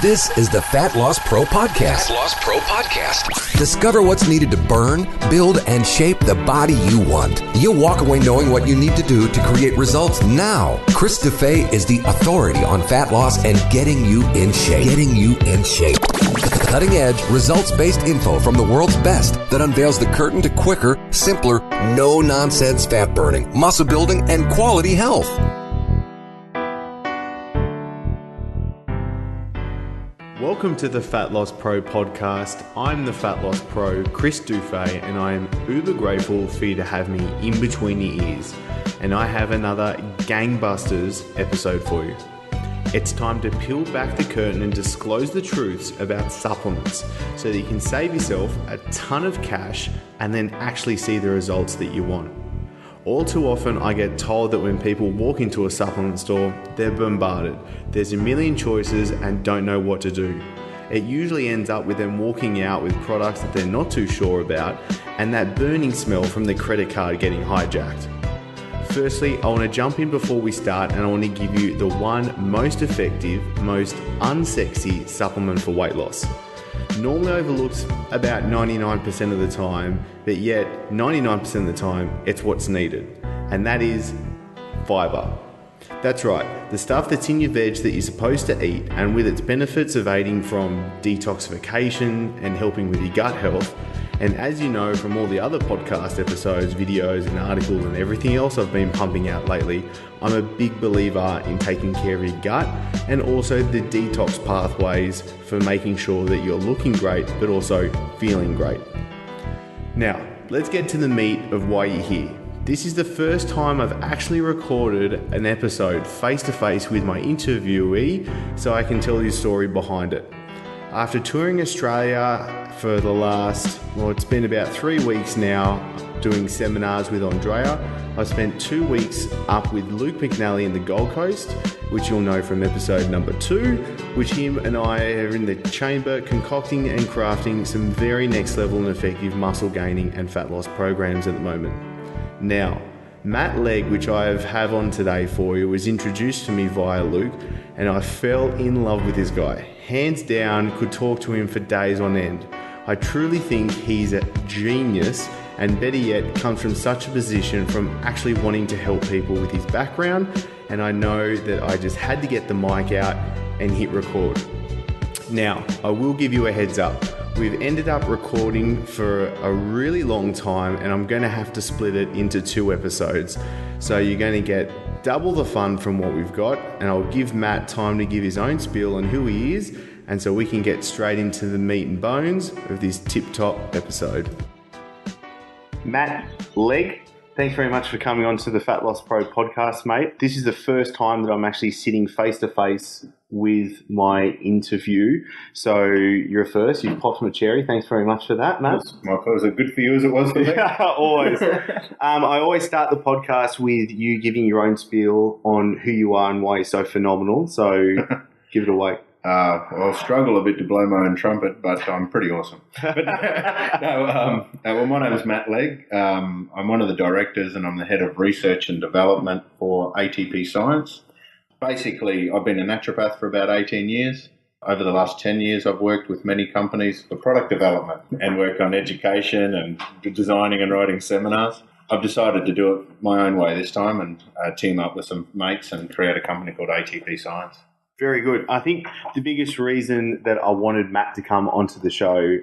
This is the Fat Loss Pro Podcast. Fat Loss Pro Podcast. Discover what's needed to burn, build, and shape the body you want. You'll walk away knowing what you need to do to create results now. Chris DeFay is the authority on fat loss and getting you in shape. Cutting edge, results-based info from the world's best that unveils the curtain to quicker, simpler, no-nonsense fat burning, muscle building, and quality health. Welcome to the Fat Loss Pro podcast. I'm the Fat Loss Pro, Chris DeFay, and I am uber grateful for you to have me in between your ears. And I have another gangbusters episode for you. It's time to peel back the curtain and disclose the truths about supplements so that you can save yourself a ton of cash and then actually see the results that you want. All too often, I get told that when people walk into a supplement store, they're bombarded. There's a million choices and don't know what to do. It usually ends up with them walking out with products that they're not too sure about and that burning smell from the credit card getting hijacked. Firstly, I want to jump in before we start and I want to give you the one most effective, most unsexy supplement for weight loss. Normally overlooked about 99% of the time, but yet 99% of the time, it's what's needed. And that is fiber. That's right, the stuff that's in your veg that you're supposed to eat, and with its benefits of aiding from detoxification and helping with your gut health. And as you know from all the other podcast episodes, videos and articles and everything else I've been pumping out lately, I'm a big believer in taking care of your gut and also the detox pathways for making sure that you're looking great but also feeling great. Now, let's get to the meat of why you're here. This is the first time I've actually recorded an episode face-to-face with my interviewee so I can tell you the story behind it. After touring Australia for the last, it's been about 3 weeks now, doing seminars with Andrea, I spent 2 weeks up with Luke McNally in the Gold Coast, which you'll know from episode number 2, which him and I are in the chamber concocting and crafting some very next level and effective muscle gaining and fat loss programs at the moment. Now, Matt Legge, which I have on today for you, was introduced to me via Luke, and I fell in love with this guy. Hands down, could talk to him for days on end. I truly think he's a genius, and better yet, comes from such a position from actually wanting to help people with his background, and I know that I just had to get the mic out and hit record. Now, I will give you a heads up. We've ended up recording for a really long time and I'm going to have to split it into 2 episodes. So you're going to get double the fun from what we've got, and I'll give Matt time to give his own spiel on who he is, and so we can get straight into the meat and bones of this tip-top episode. Matt Legge, thanks very much for coming on to the Fat Loss Pro podcast, mate. This is the first time that I'm actually sitting face-to-face with my interview. So you're a first. You've popped my cherry. Thanks very much for that, Matt. Well, was it good for you as it was for me? Always. I always start the podcast with you giving your own spiel on who you are and why you're so phenomenal. So give it away. I'll struggle a bit to blow my own trumpet, but I'm pretty awesome. But, well, my name is Matt Legge. I'm one of the directors and I'm the head of research and development for ATP Science. Basically, I've been a naturopath for about 18 years. Over the last 10 years, I've worked with many companies for product development and worked on education and designing and writing seminars. I've decided to do it my own way this time and team up with some mates and create a company called ATP Science. Very good. I think the biggest reason that I wanted Matt to come onto the show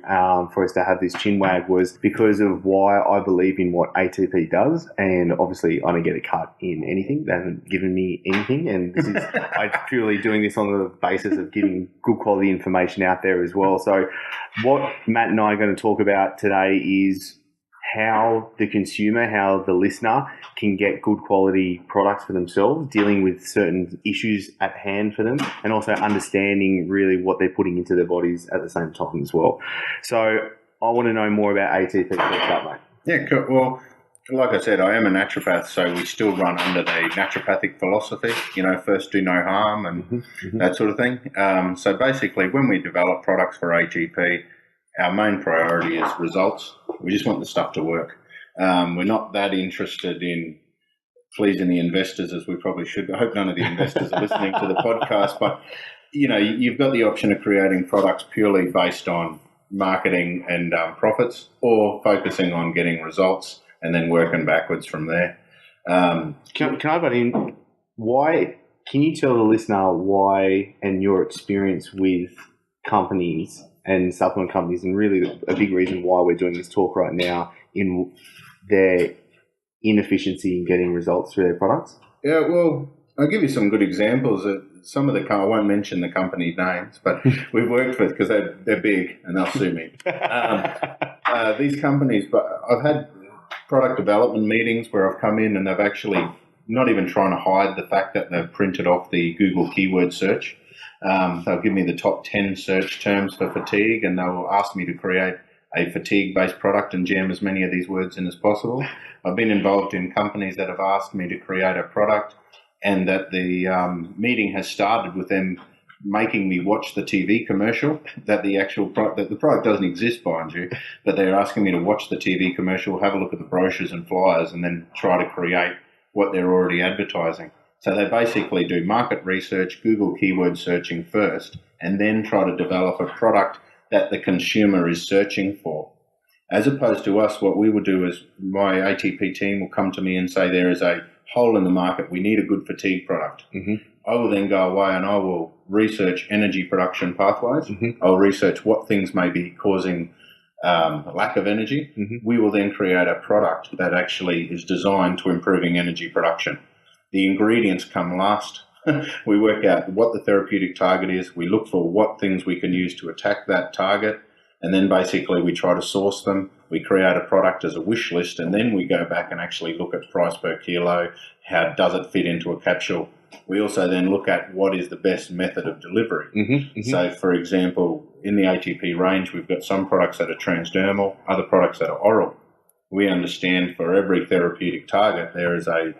for us to have this chinwag was because of why I believe in what ATP does. And obviously, I don't get a cut in anything. They haven't given me anything. And this is I'm purely doing this on the basis of giving good quality information out there as well. So what Matt and I are going to talk about today is how the consumer, how the listener can get good quality products for themselves, dealing with certain issues at hand for them, and also understanding really what they're putting into their bodies at the same time as well. So I want to know more about ATP. First up, mate. Yeah, cool. Well, like I said, I am a naturopath, so we still run under the naturopathic philosophy, first do no harm and that sort of thing. So basically, when we develop products for ATP, our main priority is results. We just want the stuff to work. We're not that interested in pleasing the investors as we probably should. I hope none of the investors are listening to the podcast, but you've got the option of creating products purely based on marketing and profits, or focusing on getting results and then working backwards from there. Can I butt in? Why? Can you tell the listener why, and your experience with companies and supplement companies, and really a big reason why we're doing this talk right now, in their inefficiency in getting results through their products? Yeah, well, I'll give you some good examples of some of the. I won't mention the company names, but we've worked with, because they're big and they'll sue me. These companies, but I've had product development meetings where I've come in and they've actually not even trying to hide the fact that they've printed off the Google keyword search. They'll give me the top 10 search terms for fatigue, and they'll ask me to create a fatigue-based product and jam as many of these words in as possible. I've been involved in companies that have asked me to create a product, and that the meeting has started with them making me watch the TV commercial, that the actual that the product doesn't exist, mind you, but they're asking me to watch the TV commercial, have a look at the brochures and flyers, and then try to create what they're already advertising. So they basically do market research, Google keyword searching first, and then try to develop a product that the consumer is searching for. As opposed to us, what we will do is my ATP team will come to me and say there is a hole in the market, we need a good fatigue product. Mm-hmm. I will then go away and I will research energy production pathways. Mm-hmm. I'll research what things may be causing lack of energy. Mm-hmm. We will then create a product that actually is designed to improving energy production. The ingredients come last. We work out what the therapeutic target is. We look for what things we can use to attack that target. And then basically we try to source them. We create a product as a wish list, and then we go back and actually look at price per kilo. How does it fit into a capsule? We also then look at what is the best method of delivery. Mm-hmm, mm-hmm. So, for example, in the ATP range, we've got some products that are transdermal, other products that are oral. We understand for every therapeutic target, there is an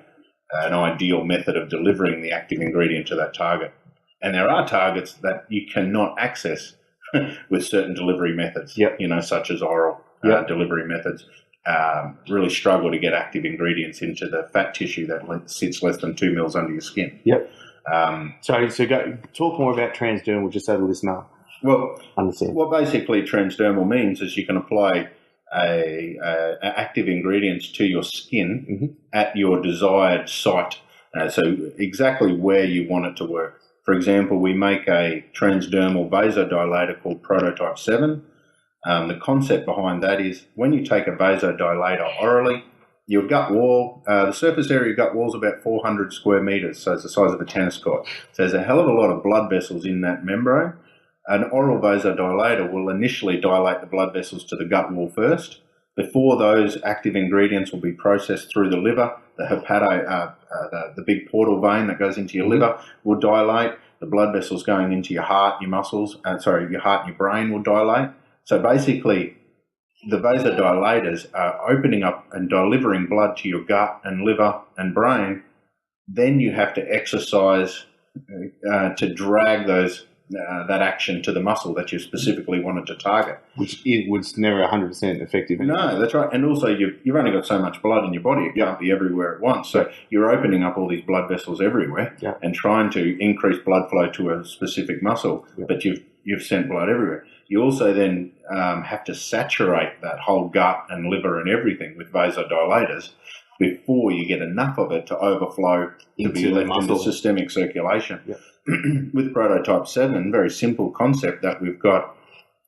ideal method of delivering the active ingredient to that target. And there are targets that you cannot access with certain delivery methods, yep. Such as oral delivery methods. Really struggle to get active ingredients into the fat tissue that sits less than 2 mils under your skin. Yep. So talk more about transdermal, just so the listener understand. What basically transdermal means is you can apply active ingredients to your skin mm-hmm. at your desired site. So exactly where you want it to work. For example, we make a transdermal vasodilator called Prototype 7. The concept behind that is when you take a vasodilator orally, your gut wall, the surface area of your gut wall is about 400 square meters, so it's the size of a tennis court. So there's a hell of a lot of blood vessels in that membrane. An oral vasodilator will initially dilate the blood vessels to the gut wall first. Before those active ingredients will be processed through the liver, the big portal vein that goes into your liver will dilate. The blood vessels going into your heart, your muscles, your heart and your brain will dilate. So basically, the vasodilators are opening up and delivering blood to your gut and liver and brain. Then you have to exercise to drag that action to the muscle that you specifically wanted to target. Which was never 100% effective. No, that's right. And also, you've only got so much blood in your body. It can't be everywhere at once. So you're opening up all these blood vessels everywhere and trying to increase blood flow to a specific muscle, but you've sent blood everywhere. You also then have to saturate that whole gut and liver and everything with vasodilators before you get enough of it to overflow to be left into systemic circulation. Yep. With Prototype 7, very simple concept that we've got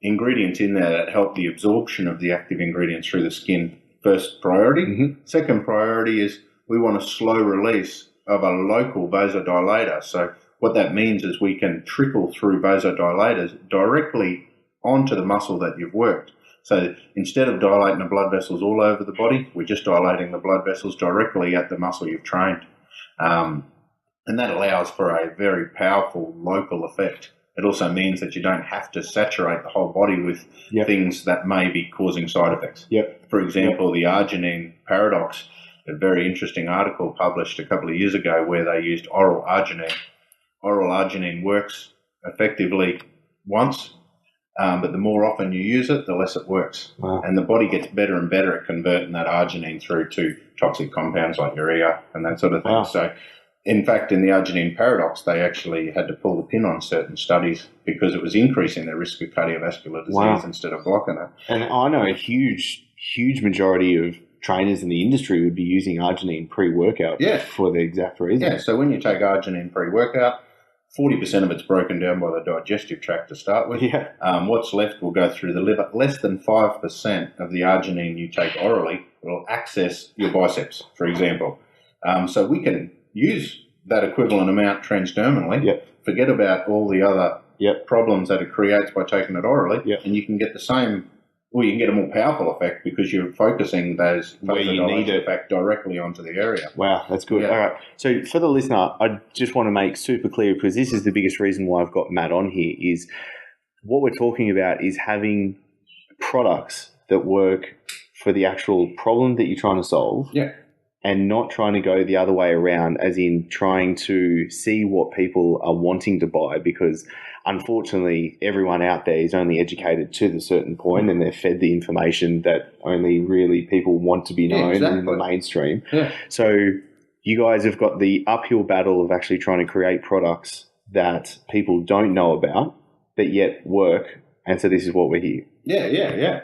ingredients in there that help the absorption of the active ingredients through the skin. First priority. Mm-hmm. Second priority is we want a slow release of a local vasodilator. So what that means is we can trickle through vasodilators directly onto the muscle that you've worked. So instead of dilating the blood vessels all over the body, we're just dilating the blood vessels directly at the muscle you've trained. And that allows for a very powerful local effect. It also means that you don't have to saturate the whole body with things that may be causing side effects. Yep. For example, the arginine paradox, a very interesting article published a couple of years ago where they used oral arginine. Oral arginine works effectively once, but the more often you use it, the less it works. Wow. And the body gets better and better at converting that arginine through to toxic compounds like urea and that sort of thing. Wow. So, in fact, in the arginine paradox, they actually had to pull the pin on certain studies because it was increasing their risk of cardiovascular disease Wow. instead of blocking it. And I know a huge majority of trainers in the industry would be using arginine pre-workout for the exact reason. Yeah, so when you take arginine pre-workout, 40% of it's broken down by the digestive tract to start with. Yeah. What's left will go through the liver. Less than 5% of the arginine you take orally will access your biceps, for example. So we can use that equivalent amount transdermally. Yep. Forget about all the other problems that it creates by taking it orally, and you can get the same. Well, you can get a more powerful effect because you're focusing those where you need it effect directly onto the area. Wow, that's good. Yeah. All right. So for the listener, I just want to make super clear, because this is the biggest reason why I've got Matt on here, is what we're talking about is having products that work for the actual problem that you're trying to solve. Yeah. And not trying to go the other way around, as in trying to see what people are wanting to buy, because unfortunately everyone out there is only educated to the certain point, and they're fed the information that only really people want to be known in the mainstream. Yeah. So you guys have got the uphill battle of actually trying to create products that people don't know about, but yet work. And so this is what we're here. Yeah.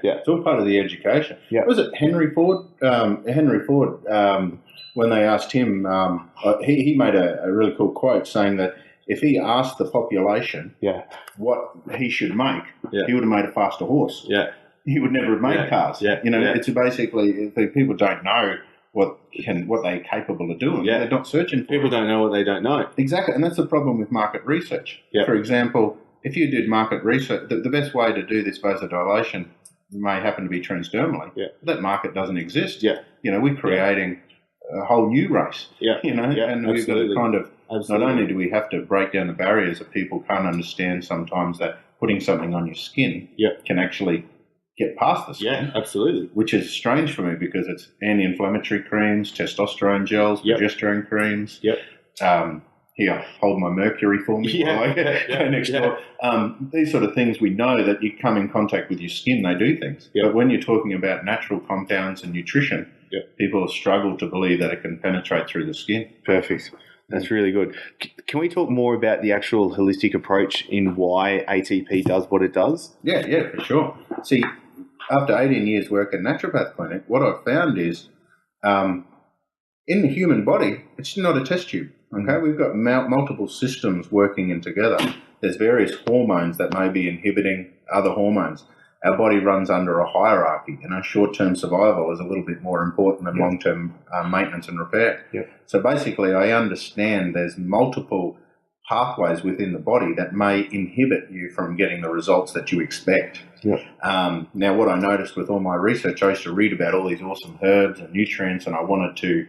It's all part of the education. Yeah. Was it Henry Ford? When they asked him, he made a really cool quote saying that if he asked the population what he should make, he would have made a faster horse. Yeah. He would never have made cars. Yeah. It's basically, if people don't know what they're capable of doing. Yeah. They're not searching for People it. don't know what they don't know. Exactly, and that's the problem with market research. Yeah. For example, if you did market research, the best way to do this vasodilation may happen to be transdermally. Yeah. That market doesn't exist. Yeah. We're creating a whole new race. Yeah. And we've got to kind of, not only do we have to break down the barriers that people can't understand sometimes, that putting something on your skin can actually get past the skin. Yeah, absolutely. Which is strange for me because it's anti-inflammatory creams, testosterone gels, progesterone creams. Yep. Here, hold my mercury for me. Go next door. These sort of things, we know that you come in contact with your skin, they do things. Yep. But when you're talking about natural compounds and nutrition, people struggle to believe that it can penetrate through the skin. Perfect. That's really good. Can we talk more about the actual holistic approach in why ATP does what it does? Yeah, for sure. See, after 18 years work at naturopath clinic, what I've found is in the human body, it's not a test tube. Okay, we've got multiple systems working in together. There's various hormones that may be inhibiting other hormones. Our body runs under a hierarchy, and our short-term survival is a little bit more important than long-term maintenance and repair. Yeah. So basically, I understand there's multiple pathways within the body that may inhibit you from getting the results that you expect. Yeah. Now, what I noticed with all my research, I used to read about all these awesome herbs and nutrients, and I wanted to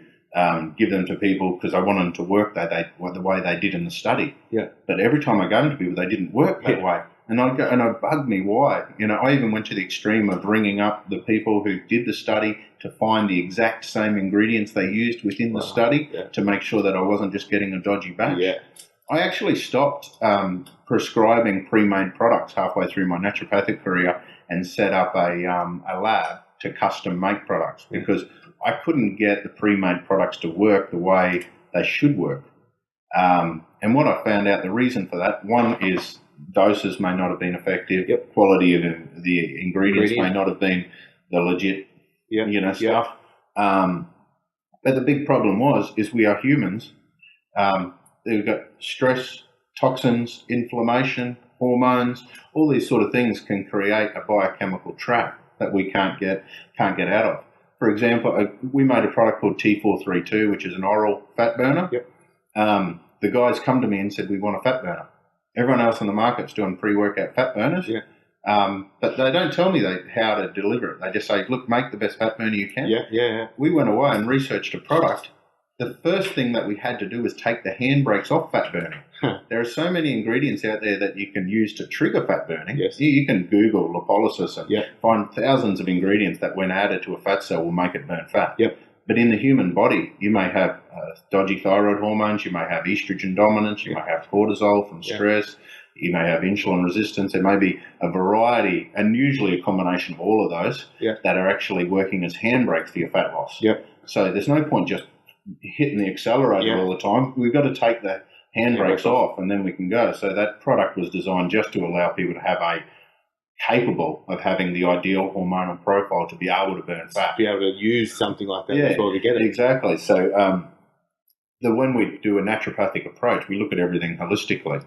give them to people because I wanted them to work the way they did in the study. Yeah. But every time I go to people, they didn't work that way. And it bugged me why. I even went to the extreme of ringing up the people who did the study to find the exact same ingredients they used within the study to make sure that I wasn't just getting a dodgy batch. Yeah. I actually stopped prescribing pre-made products halfway through my naturopathic career and set up a lab to custom make products because I couldn't get the pre-made products to work the way they should work. And what I found out, the reason for that, one is doses may not have been effective. Quality of the ingredients may not have been the legit, stuff. But the big problem is we are humans. We've got stress, toxins, inflammation, hormones. All these sort of things can create a biochemical trap that we can't get out of. For example, we made a product called T432, which is an oral fat burner. The guys come to me and said, we want a fat burner. Everyone else on the market's doing pre-workout fat burners, but they don't tell me how to deliver it. They just say, look, make the best fat burner you can. We went away and researched a product. The first thing that we had to do was take the handbrakes off fat burning. There are so many ingredients out there that you can use to trigger fat burning. You can Google lipolysis and find thousands of ingredients that when added to a fat cell will make it burn fat. But in the human body, you may have dodgy thyroid hormones, you may have estrogen dominance, you may have cortisol from stress, you may have insulin resistance. There may be a variety, and usually a combination of all of those that are actually working as handbrakes for your fat loss. So there's no point just hitting the accelerator all the time. We've got to take the handbrakes off, and then we can go. So that product was designed just to allow people to have capable of having the ideal hormonal profile to be able to burn fat. Be able to use something like that before we get it. Exactly. So when we do a naturopathic approach, we look at everything holistically.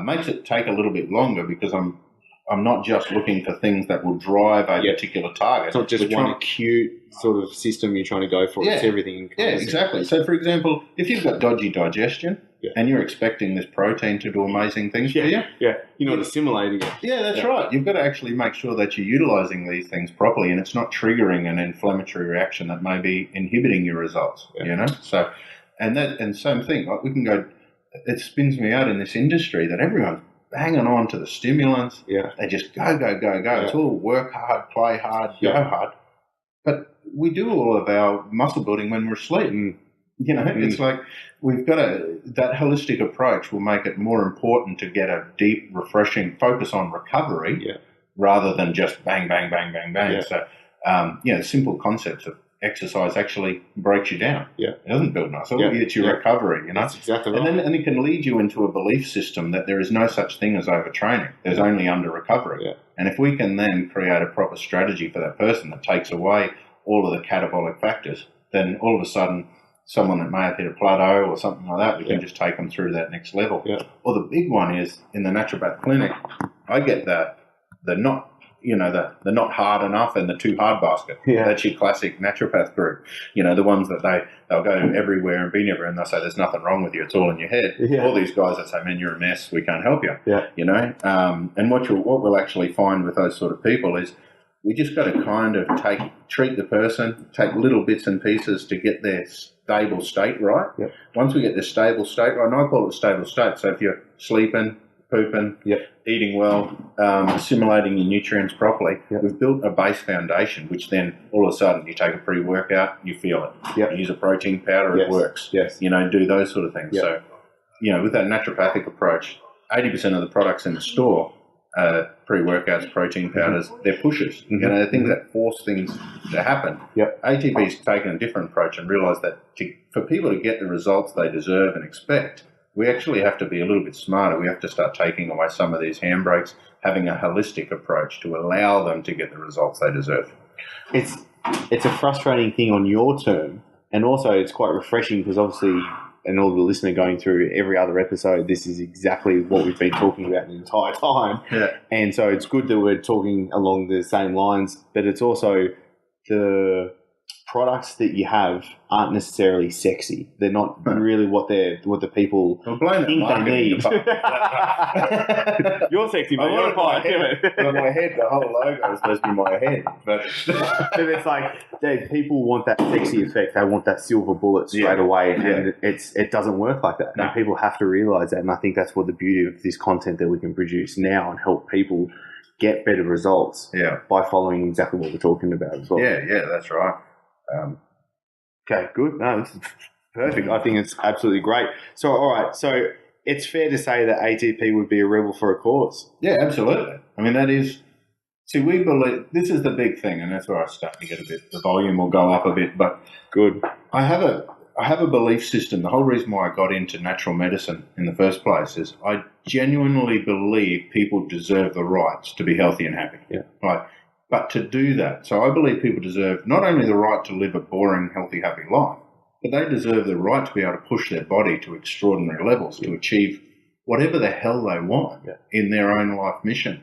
Makes it take a little bit longer because I'm not just looking for things that will drive a particular target. It's not just one acute sort of system you're trying to go for. It's everything. Yeah, exactly. So, for example, if you've got dodgy digestion and you're expecting this protein to do amazing things for you, you're not assimilating it. Yeah, that's right. You've got to actually make sure that you're utilising these things properly, and it's not triggering an inflammatory reaction that may be inhibiting your results. You know, so and same thing. Like we can go. It spins me out in this industry that everyone's hanging on to the stimulants. They just go. It's all work hard, play hard, go hard. But we do all of our muscle building when we're asleep. You know, it's like we've got that holistic approach will make it more important to get a deep, refreshing focus on recovery rather than just bang, bang, bang, bang, bang. So, the simple concepts of exercise actually breaks you down. It doesn't build muscle. It's your recovery, you know. That's exactly right. And it can lead you into a belief system that there is no such thing as overtraining. There's only under recovery. And if we can then create a proper strategy for that person that takes away all of the catabolic factors, then all of a sudden someone that may have hit a plateau or something like that, we can just take them through to that next level. Or the big one is in the naturopath clinic, I get the not not hard enough and the too hard basket. That's your classic naturopath group. You know, the ones that they'll go everywhere and be everywhere and they'll say there's nothing wrong with you, it's all in your head. All these guys that say, man, you're a mess, we can't help you. You know, and what we'll actually find with those sort of people is we just got to kind of treat the person, take little bits and pieces to get their stable state right. Once we get the stable state right, and I call it a stable state. So if you're sleeping, pooping, eating well, assimilating your nutrients properly, we've built a base foundation, which then all of a sudden you take a pre-workout, you feel it. You use a protein powder, it works. You know, do those sort of things. So, you know, with that naturopathic approach, 80% of the products in the store, pre-workouts, protein powders, they're pushers. You know, they're things that force things to happen. ATP's taken a different approach and realised that for people to get the results they deserve and expect, we actually have to be a little bit smarter. We have to start taking away some of these handbrakes, having a holistic approach to allow them to get the results they deserve. It's a frustrating thing on your term, and also it's quite refreshing because obviously, and all the listener going through every other episode, this is exactly what we've been talking about the entire time. And so it's good that we're talking along the same lines, but it's also the products that you have aren't necessarily sexy. They're not really what the people think they need. You're sexy, but you're my head, the whole logo is supposed to be my head. But it's like people want that sexy effect. They want that silver bullet straight away, and it doesn't work like that. And people have to realise that, and I think that's what the beauty of this content that we can produce now and help people get better results by following exactly what we're talking about as well. Yeah, that's right. Okay, good. No, this is perfect. I think it's absolutely great. So, all right. So it's fair to say that ATP would be a rebel for a cause. Yeah, absolutely. I mean, that is. See, we believe this is the big thing, and that's where I start to get a bit. The volume will go up a bit, but good. I have a belief system. The whole reason why I got into natural medicine in the first place is I genuinely believe people deserve the rights to be healthy and happy. Right. But to do that, so I believe people deserve not only the right to live a boring, healthy, happy life, but they deserve the right to be able to push their body to extraordinary levels to achieve whatever the hell they want in their own life mission.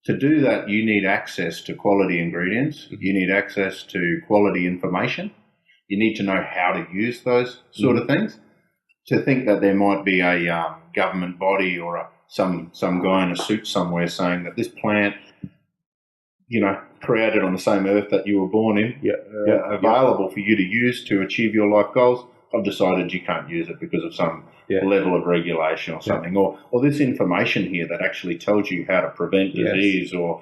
To do that, you need access to quality ingredients. You need access to quality information. You need to know how to use those sort of things. To think that there might be a government body or some guy in a suit somewhere saying that this plant, you know, created on the same earth that you were born in, available for you to use to achieve your life goals, I've decided you can't use it because of some level of regulation or something, or this information here that actually tells you how to prevent disease or,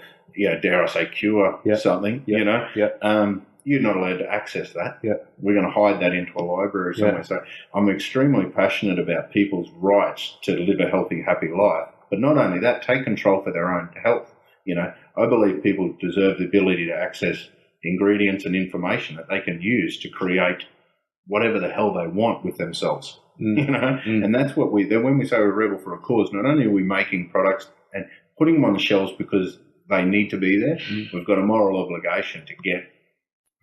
dare I say, cure something, you know. You're not allowed to access that. We're going to hide that into a library somewhere. So I'm extremely passionate about people's rights to live a healthy, happy life, but not only that, take control for their own health. You know, I believe people deserve the ability to access ingredients and information that they can use to create whatever the hell they want with themselves. And that's what when we say we're rebel for a cause, not only are we making products and putting them on the shelves because they need to be there, we've got a moral obligation to get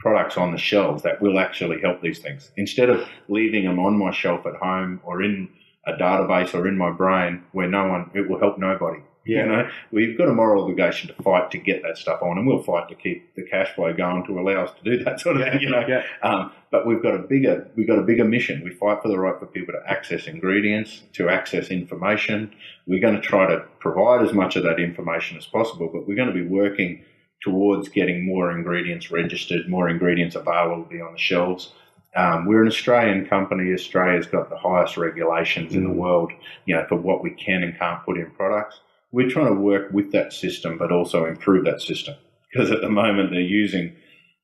products on the shelves that will actually help these things. Instead of leaving them on my shelf at home or in a database or in my brain where it will help nobody. We've got a moral obligation to fight to get that stuff on, and we'll fight to keep the cash flow going to allow us to do that sort of thing. But we've got a bigger mission. We fight for the right for people to access ingredients, to access information. We're going to try to provide as much of that information as possible, but we're going to be working towards getting more ingredients registered, more ingredients available to be on the shelves. We're an Australian company. Australia's got the highest regulations in the world, for what we can and can't put in products. We're trying to work with that system, but also improve that system, because at the moment they're using.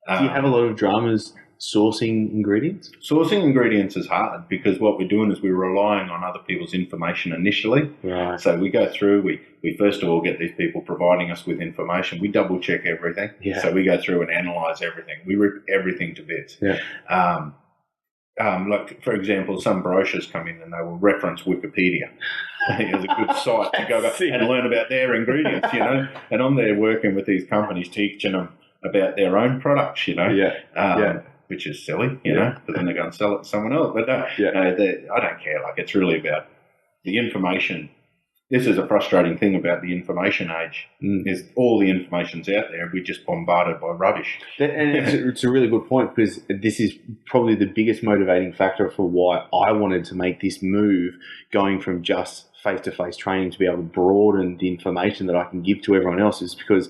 Do you have a lot of dramas sourcing ingredients? Sourcing ingredients is hard because what we're doing is we're relying on other people's information initially. Right. So we go through, we first of all get these people providing us with information. We double check everything. Yeah. So we go through and analyse everything. We rip everything to bits. Yeah. Like, for example, some brochures come in and they will reference Wikipedia. It's a good site to go back and learn about their ingredients, And I'm there working with these companies, teaching them about their own products, which is silly, because then they're going to sell it to someone else. But I don't care. Like, it's really about the information. This is a frustrating thing about the information age, is all the information's out there. We're just bombarded by rubbish. And it's a really good point, because this is probably the biggest motivating factor for why I wanted to make this move, going from just face-to-face training to be able to broaden the information that I can give to everyone else, is because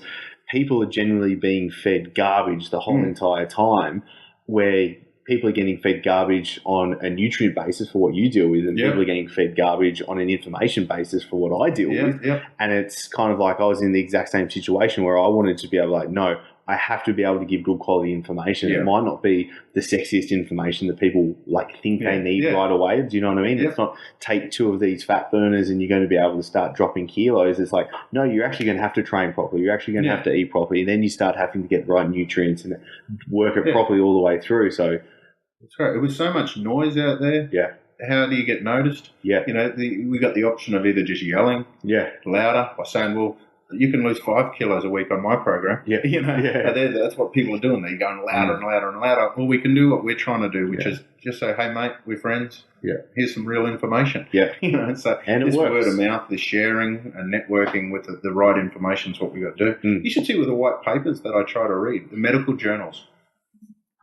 people are generally being fed garbage the whole entire time, where people are getting fed garbage on a nutrient basis for what you deal with, and people are getting fed garbage on an information basis for what I deal with. And it's kind of like I was in the exact same situation where I wanted to be able to no, I have to be able to give good quality information. It might not be the sexiest information that people think they need right away. Do you know what I mean? It's not take 2 of these fat burners and you're going to be able to start dropping kilos. It's like, no, you're actually going to have to train properly. You're actually going to have to eat properly. And then you start having to get the right nutrients and work it properly all the way through. So that's right. With so much noise out there, how do you get noticed? We got the option of either just yelling louder by saying, well, you can lose 5 kilos a week on my program. That's what people are doing. They're going louder and louder and louder. Well, we can do what we're trying to do, which is just say, hey, mate, we're friends. Here's some real information. So and this word of mouth, this sharing and networking with the right information is what we got to do. You should see with the white papers that I try to read, the medical journals.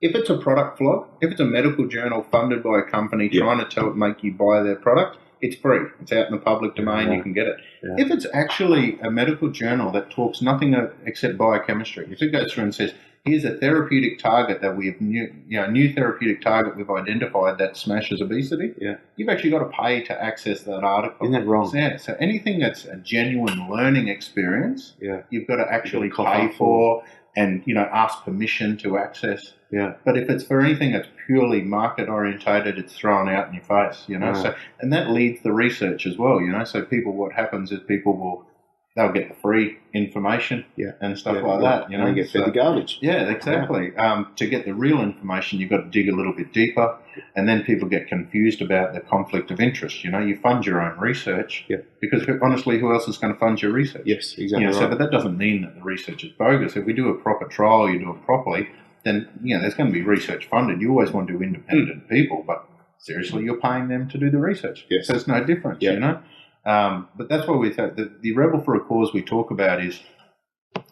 If it's a product vlog, if it's a medical journal funded by a company trying to make you buy their product, it's free. It's out in the public domain. You can get it. If it's actually a medical journal that talks nothing except biochemistry, if it goes through and says, here's a therapeutic target that we've new therapeutic target we've identified that smashes obesity, you've actually got to pay to access that article. Isn't that wrong? So anything that's a genuine learning experience, you've got to actually pay for and ask permission to access. But if it's for anything that's purely market orientated, it's thrown out in your face, So, and that leads the research as well, So what happens is they'll get the free information and stuff like that, And they get fed the garbage. Yeah, exactly. To get the real information, you've got to dig a little bit deeper, and then people get confused about the conflict of interest. You fund your own research because honestly, who else is going to fund your research? Yes, exactly. So, but that doesn't mean that the research is bogus. If we do a proper trial, you do it properly, then there's going to be research funded. You always want to do independent people, but seriously, you're paying them to do the resesearch. So it's no difference, But that's why we think the rebel for a cause we talk about is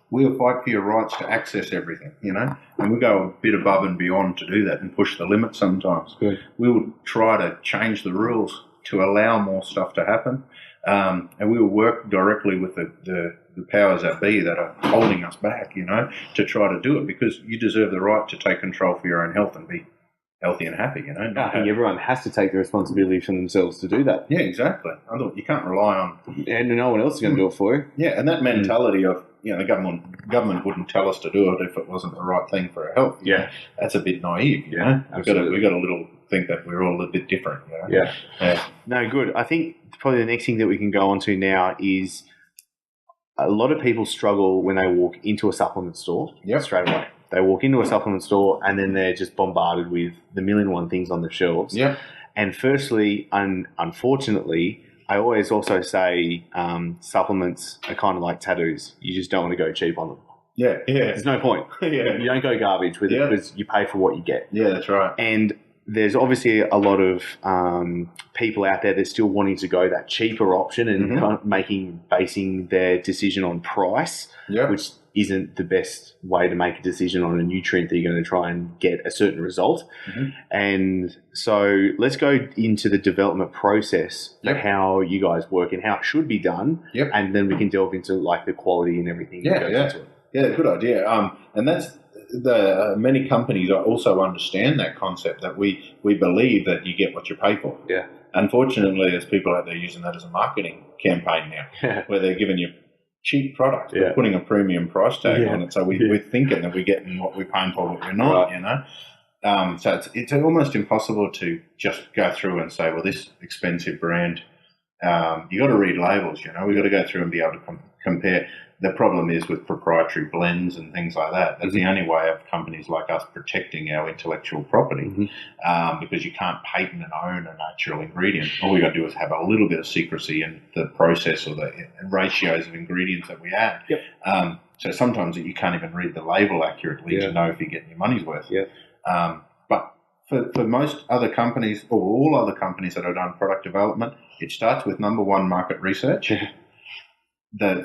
we'll fight for your rights to access everything, and we go a bit above and beyond to do that and push the limit sometimes. We will try to change the rules to allow more stuff to happen, and we will work directly with the powers that be that are holding us back, to try to do it, because you deserve the right to take control for your own health and be healthy and happy, I think everyone has to take the responsibility for themselves to do that. Yeah, exactly. You can't rely on... And no one else is going to do it for you. Yeah, and that mentality of, the government wouldn't tell us to do it if it wasn't the right thing for our health. That's a bit naive, We've got a little think that we're all a bit different, No, good. I think probably the next thing that we can go on to now is a lot of people struggle when they walk into a supplement store straight away. They walk into a supplement store and then they're just bombarded with the 1,000,001 things on the shelves. And firstly, unfortunately, I always also say supplements are kind of like tattoos. You just don't want to go cheap on them. Yeah. There's no point. Yeah. You don't go garbage with it because you pay for what you get. Yeah, that's right. And there's obviously a lot of people out there that's still wanting to go that cheaper option and kind of basing their decision on price, which isn't the best way to make a decision on a nutrient that you're going to try and get a certain result. And so let's go into the development process of how you guys work and how it should be done. And then we can delve into like the quality and everything that goes into it. Yeah, good idea. And that's many companies also understand that concept, that we believe that you get what you pay for. Unfortunately, there's people out there using that as a marketing campaign now, where they're giving you cheap products, but putting a premium price tag on it. So we're thinking that we're getting what we're paying for, but we're not, you know. So it's almost impossible to just go through and say, well, this expensive brand, you got to read labels, you know. We've got to go through and be able to compare. The problem is with proprietary blends and things like that. That's the only way of companies like us protecting our intellectual property, because you can't patent and own a natural ingredient. All we got to do is have a little bit of secrecy in the process or the ratios of ingredients that we add. So sometimes you can't even read the label accurately to know if you're getting your money's worth. But for most other companies, or all other companies that have done product development, it starts with number one, market research.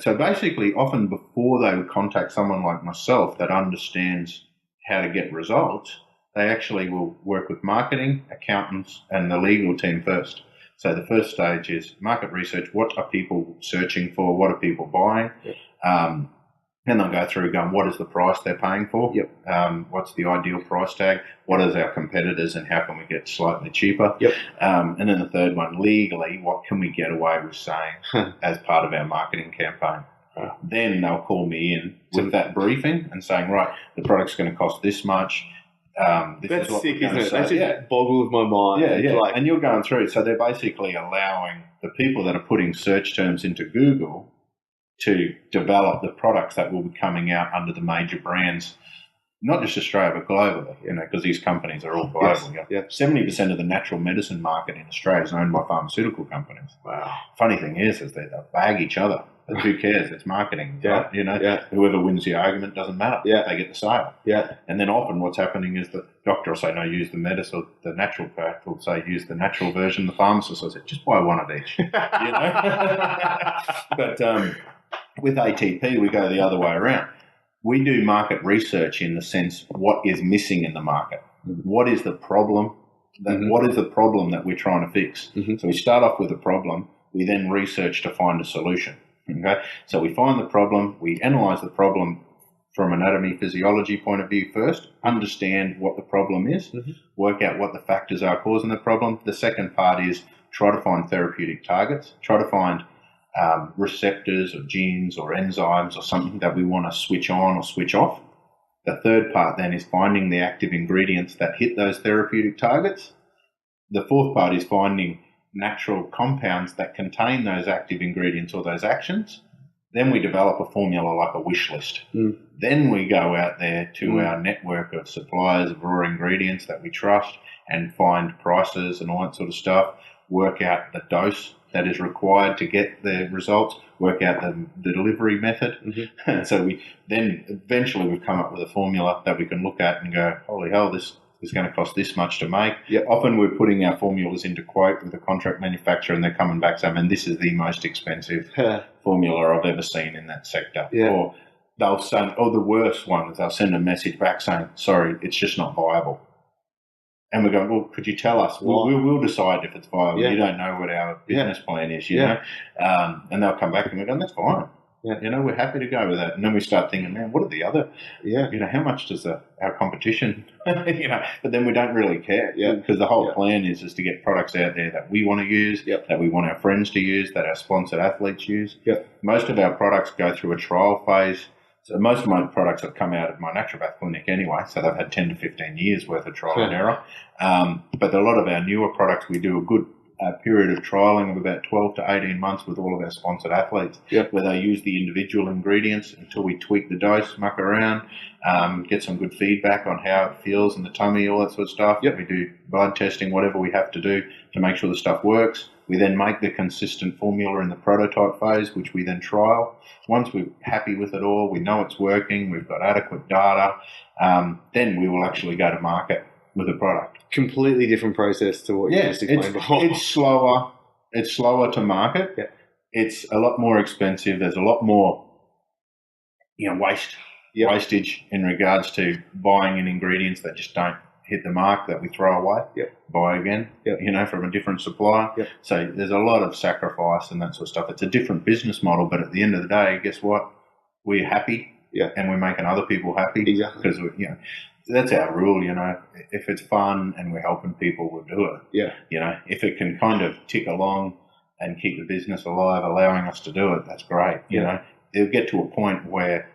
So basically, often before they would contact someone like myself that understands how to get results, they actually will work with marketing, accountants, and the legal team first. So the first stage is market research. What are people searching for? What are people buying? And they'll go through going, what is the price they're paying for? What's the ideal price tag? What is our competitors and how can we get slightly cheaper? And then the third one, legally, what can we get away with saying as part of our marketing campaign? Then they'll call me in with that briefing and saying, right, the product's going to cost this much. That's sick, isn't it? That just boggles my mind. And you're going through. So they're basically allowing the people that are putting search terms into Google to develop the products that will be coming out under the major brands, not just Australia, but globally, you know, because these companies are all global. 70% of the natural medicine market in Australia is owned by pharmaceutical companies. Wow. Funny thing is they'll bag each other. But who cares? It's marketing. Right? You know, whoever wins the argument doesn't matter. They get the sale. And then often what's happening is the doctor will say, no, use the medicine. The naturopath will say, use the natural version. The pharmacist will say, just buy one of each. You know? But with ATP, we go the other way around. We do market research in the sense, what is missing in the market? What is the problem? What is the problem that we're trying to fix? So we start off with a problem. We then research to find a solution. Okay, so we find the problem. We analyze the problem from anatomy, physiology point of view first. Understand what the problem is. Work out what the factors are causing the problem. The second part is try to find therapeutic targets. Try to find receptors or genes or enzymes or something that we want to switch on or switch off. The third part then is finding the active ingredients that hit those therapeutic targets. The fourth part is finding natural compounds that contain those active ingredients or those actions. Then we develop a formula like a wish list. Then we go out there to our network of suppliers of raw ingredients that we trust and find prices and all that sort of stuff, work out the dose that is required to get the results, work out the delivery method. So eventually we've come up with a formula that we can look at and go, holy hell, this is going to cost this much to make. Often we're putting our formulas into quote with a contract manufacturer and they're coming back saying, man, this is the most expensive formula I've ever seen in that sector. Or they'll say, the worst one is they'll send a message back saying, sorry, it's just not viable. And we go, well, could you tell us? We'll decide if it's viable. You don't know what our business plan is, you know. And they'll come back and we go, that's fine. You know, we're happy to go with that. And then we start thinking, man, what are the other, you know, how much does our competition, you know, but then we don't really care because the whole plan is to get products out there that we want to use, that we want our friends to use, that our sponsored athletes use. Most of our products go through a trial phase. So most of my products have come out of my naturopath clinic anyway, so they've had 10 to 15 years worth of trial and error. But a lot of our newer products, we do a good a period of trialling of about 12 to 18 months with all of our sponsored athletes, where they use the individual ingredients until we tweak the dose, muck around, get some good feedback on how it feels in the tummy, all that sort of stuff. We do blood testing, whatever we have to do to make sure the stuff works. We then make the consistent formula in the prototype phase, which we then trial. Once we're happy with it all, we know it's working, we've got adequate data, then we will actually go to market with a product. Completely different process to what you just explained before. It's slower. It's slower to market. It's a lot more expensive. There's a lot more, wastage in regards to buying in ingredients that just don't hit the mark, that we throw away, buy again, from a different supplier. So there's a lot of sacrifice and that sort of stuff. It's a different business model, but at the end of the day, guess what? We're happy, and we're making other people happy. Exactly. Because, that's our rule, If it's fun and we're helping people, we'll do it. If it can kind of tick along and keep the business alive, allowing us to do it, that's great. It'll get to a point where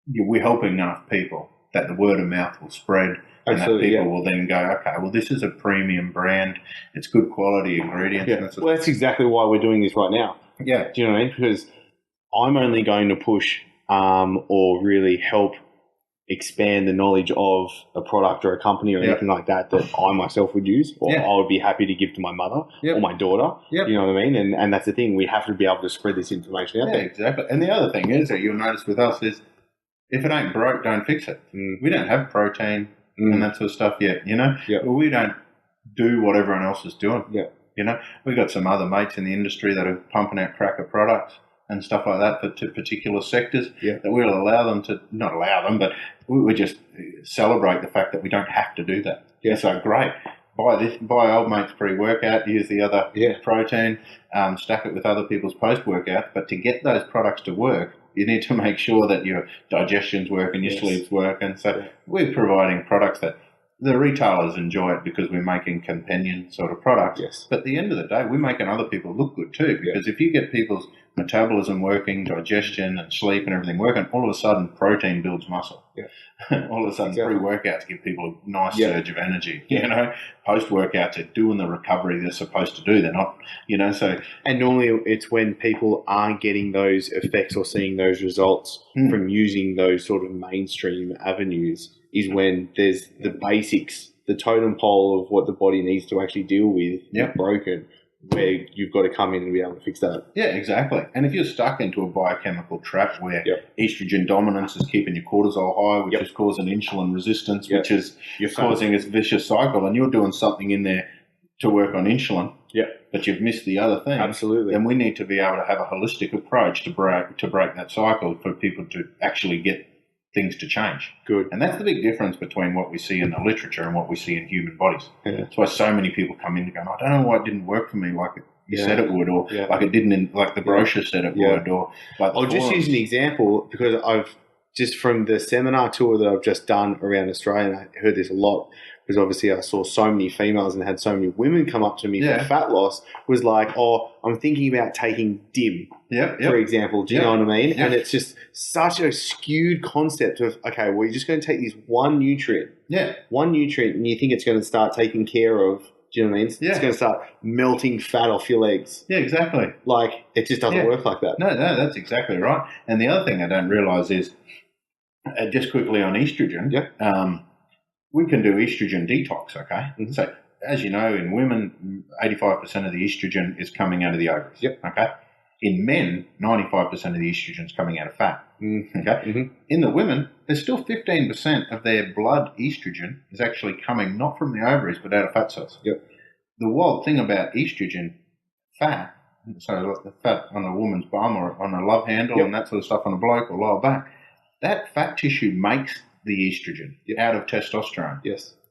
we're helping enough people that the word of mouth will spread, and that people will then go, okay, well, this is a premium brand. It's good quality ingredients. Well, that's exactly why we're doing this right now. Do you know what I mean? Because I'm only going to push or really help expand the knowledge of a product or a company or anything like that I myself would use, or I would be happy to give to my mother or my daughter. You know what I mean? And that's the thing. We have to be able to spread this information out there. Exactly. And the other thing is that you'll notice with us is if it ain't broke, don't fix it. We don't have protein and that sort of stuff yet, We don't do what everyone else is doing. We've got some other mates in the industry that are pumping out cracker products and stuff like that to particular sectors that we'll allow them to, not allow them, but we just celebrate the fact that we don't have to do that. So great. Buy old mate's pre-workout, use the other protein, stack it with other people's post-workout. But to get those products to work, you need to make sure that your digestion's working, your sleep's working. So we're providing products that the retailers enjoy it because we're making companion sort of products. But at the end of the day, we're making other people look good too, because if you get people's metabolism working, digestion and sleep and everything working, all of a sudden protein builds muscle. All of a sudden pre-workouts give people a nice surge of energy. Post-workouts are doing the recovery they're supposed to do. They're not, so. And normally it's when people aren't getting those effects or seeing those results from using those sort of mainstream avenues is when there's the basics, the totem pole of what the body needs to actually deal with is broken, where you've got to come in and be able to fix that. Yeah, exactly. And if you're stuck into a biochemical trap where estrogen dominance is keeping your cortisol high, which is causing insulin resistance, which is causing this vicious cycle, and you're doing something in there to work on insulin, but you've missed the other thing. Absolutely. Then we need to be able to have a holistic approach to break that cycle for people to actually get things to change. Good. And that's the big difference between what we see in the literature and what we see in human bodies. That's why so many people come in and go, I don't know why it didn't work for me like you said it would, or like it didn't, like the brochure said it would, or like I'll just use an example because I've just from the seminar tour that I've just done around Australia, and I heard this a lot because obviously I saw so many females and had so many women come up to me for fat loss, was like, I'm thinking about taking DIM, for example. Do you know what I mean? And it's just such a skewed concept of, okay, well, you're just going to take this one nutrient, and you think it's going to start taking care of, do you know what I mean? It's going to start melting fat off your legs. Yeah, exactly. Like, it just doesn't work like that. No, that's exactly right. And the other thing I don't realise is, just quickly on estrogen, we can do estrogen detox, okay? So, as you know, in women, 85% of the estrogen is coming out of the ovaries, okay? In men, 95% of the estrogen is coming out of fat, okay? In the women, there's still 15% of their blood estrogen is actually coming not from the ovaries but out of fat cells. The wild thing about estrogen fat, so the fat on a woman's bum or on a love handle and that sort of stuff on a bloke or lower back, that fat tissue makes the estrogen out of testosterone.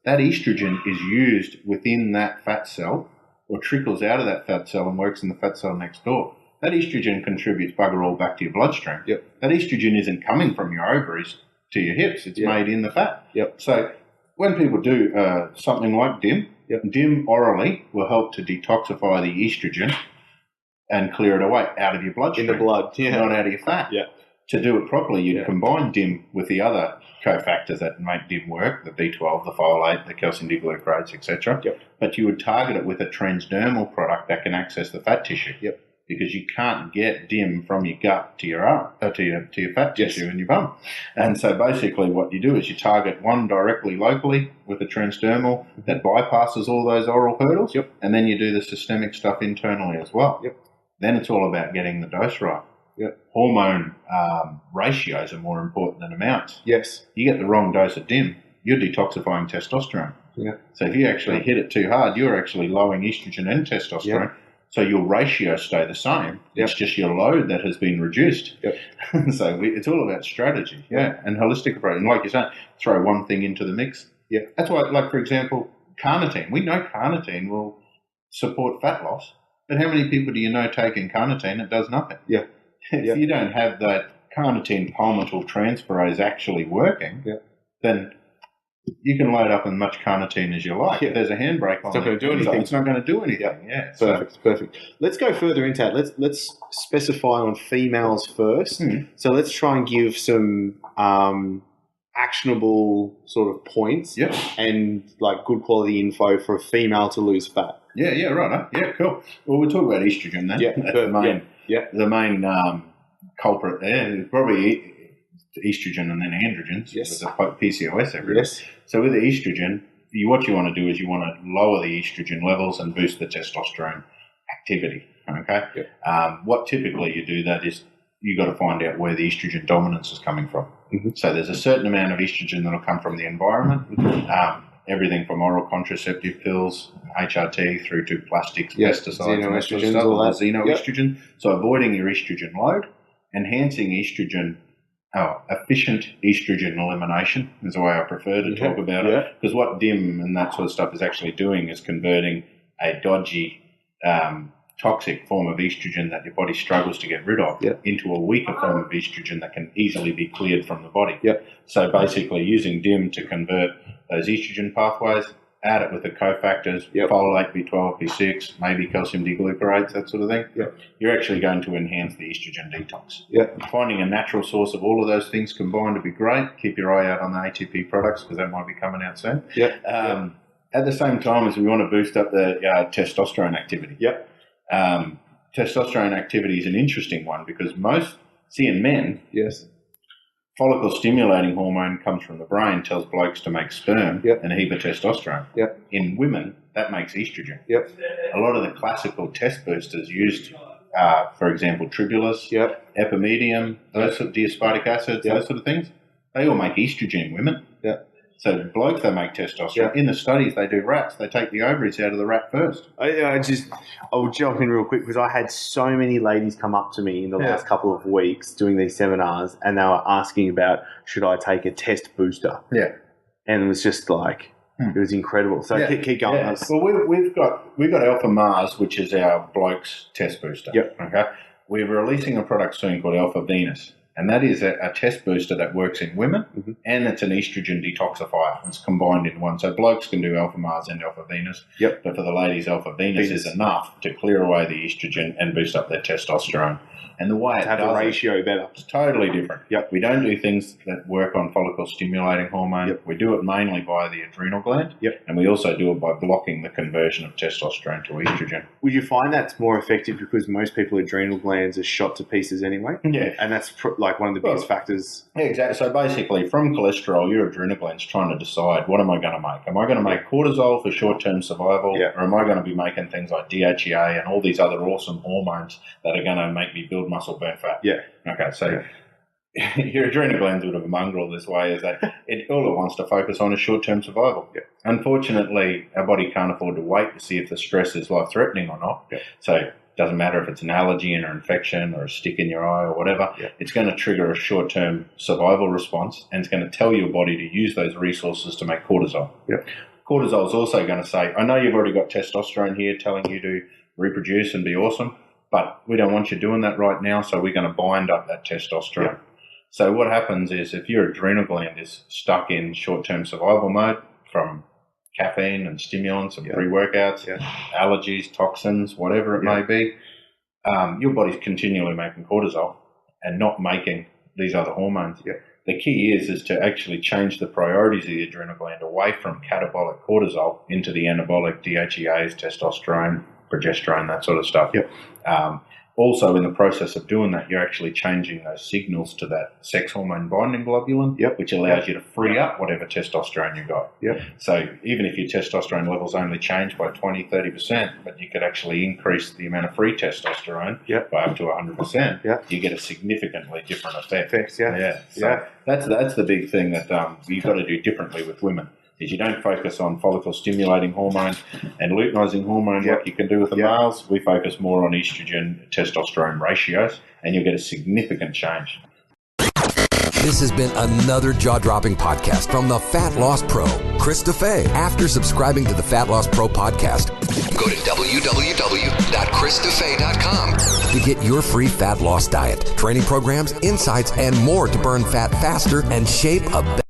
That estrogen is used within that fat cell or trickles out of that fat cell and works in the fat cell next door. That estrogen contributes bugger all back to your bloodstream. That estrogen isn't coming from your ovaries to your hips. It's made in the fat. So when people do something like DIM, DIM orally will help to detoxify the estrogen and clear it away out of your bloodstream. In the blood, not out of your fat. to do it properly, you'd combine DIM with the other cofactors that make DIM work, the B12, the folate, the calcium D-glucose, etc. But you would target it with a transdermal product that can access the fat tissue. Because you can't get DIM from your gut to your arm, to your fat tissue in your bum. And so basically what you do is you target one directly locally with a transdermal that bypasses all those oral hurdles, and then you do the systemic stuff internally as well. Then it's all about getting the dose right. Hormone ratios are more important than amounts. You get the wrong dose of DIM, you're detoxifying testosterone. So if you actually hit it too hard, you're actually lowering estrogen and testosterone. So your ratios stay the same. It's just your load that has been reduced. So it's all about strategy, and holistic approach. And like you said, throw one thing into the mix. That's why, like, for example, carnitine. We know carnitine will support fat loss, but how many people do you know taking carnitine that does nothing? If you don't have that carnitine palmital transferase actually working, then you can load up as much carnitine as you like. If there's a handbrake on it's not going to do anything. It's not going to do anything. Perfect. Let's go further into that. Let's specify on females first. So let's try and give some actionable sort of points and like good quality info for a female to lose fat. Right. Yeah, cool. Well, we'll talk about estrogen then. That's the main culprit there is probably estrogen and then androgens with the PCOS everywhere. So with the estrogen, what you want to do is you want to lower the estrogen levels and boost the testosterone activity. Okay. What typically you do that is you got to find out where the estrogen dominance is coming from. So there's a certain amount of estrogen that will come from the environment. Everything from oral contraceptive pills, HRT, through to plastics, pesticides, xenoestrogens, all that. Xenoestrogen. So avoiding your estrogen load, enhancing estrogen. Efficient estrogen elimination is the way I prefer to talk about it, because what DIM and that sort of stuff is actually doing is converting a dodgy, toxic form of estrogen that your body struggles to get rid of into a weaker form of estrogen that can easily be cleared from the body. So basically using DIM to convert those estrogen pathways, add it with the cofactors, folate, B12, B6, maybe calcium D-glucose, that sort of thing. You're actually going to enhance the estrogen detox. Finding a natural source of all of those things combined would be great. Keep your eye out on the ATP products because that might be coming out soon. At the same time as we want to boost up the testosterone activity. Testosterone activity is an interesting one because in men, follicle stimulating hormone comes from the brain, tells blokes to make sperm and a heap of testosterone. In women, that makes estrogen. A lot of the classical test boosters used, for example, tribulus, epimedium, those sort of diaspartic acids, those sort of things, they all make estrogen in women. So blokes, they make testosterone. In the studies, they do rats. They take the ovaries out of the rat first. I'll jump in real quick because I had so many ladies come up to me in the last couple of weeks doing these seminars, and they were asking about, should I take a test booster? And it was just like, it was incredible. So keep going. Well, we've got Alpha Mars, which is our blokes test booster. Okay. We're releasing a product soon called Alpha Venus. And that is a test booster that works in women, and it's an estrogen detoxifier. It's combined in one. So blokes can do Alpha Mars and Alpha Venus, but for the ladies, Alpha Venus is enough to clear away the estrogen and boost up their testosterone. And the way it have a ratio better. It's totally different. We don't do things that work on follicle stimulating hormone. We do it mainly via the adrenal gland, and we also do it by blocking the conversion of testosterone to estrogen. Would you find that's more effective because most people adrenal glands are shot to pieces anyway? And that's like one of the biggest factors. Exactly. So basically, from cholesterol, your adrenal gland's trying to decide, what am I going to make? Am I going to make cortisol for short-term survival, or am I going to be making things like DHEA and all these other awesome hormones that are going to make me build muscle, burn fat? Okay, so your adrenal gland's a bit of a mongrel this way, is that all it wants to focus on is short-term survival. Unfortunately, our body can't afford to wait to see if the stress is life-threatening or not. So it doesn't matter if it's an allergen or infection or a stick in your eye or whatever, it's going to trigger a short-term survival response, and it's going to tell your body to use those resources to make cortisol. Cortisol is also going to say, I know you've already got testosterone here telling you to reproduce and be awesome, but we don't want you doing that right now, so we're going to bind up that testosterone. So what happens is if your adrenal gland is stuck in short-term survival mode from caffeine and stimulants and pre-workouts, allergies, toxins, whatever it may be, your body's continually making cortisol and not making these other hormones. Yeah. The key is to actually change the priorities of the adrenal gland away from catabolic cortisol into the anabolic DHEAs, testosterone, progesterone, that sort of stuff. Yep. Also, in the process of doing that, you're actually changing those signals to that sex hormone binding globulin, which allows you to free up whatever testosterone you've got. So even if your testosterone levels only change by 20, 30%, but you could actually increase the amount of free testosterone by up to 100%, you get a significantly different effect. So that's the big thing that you've got to do differently with women. Is you don't focus on follicle-stimulating hormone and luteinizing hormone like you can do with the males. We focus more on estrogen, testosterone ratios, and you'll get a significant change. This has been another jaw-dropping podcast from the Fat Loss Pro, Chris DeFay. After subscribing to the Fat Loss Pro podcast, Go to www.chrisdefay.com to get your free fat loss diet, training programs, insights, and more to burn fat faster and shape a better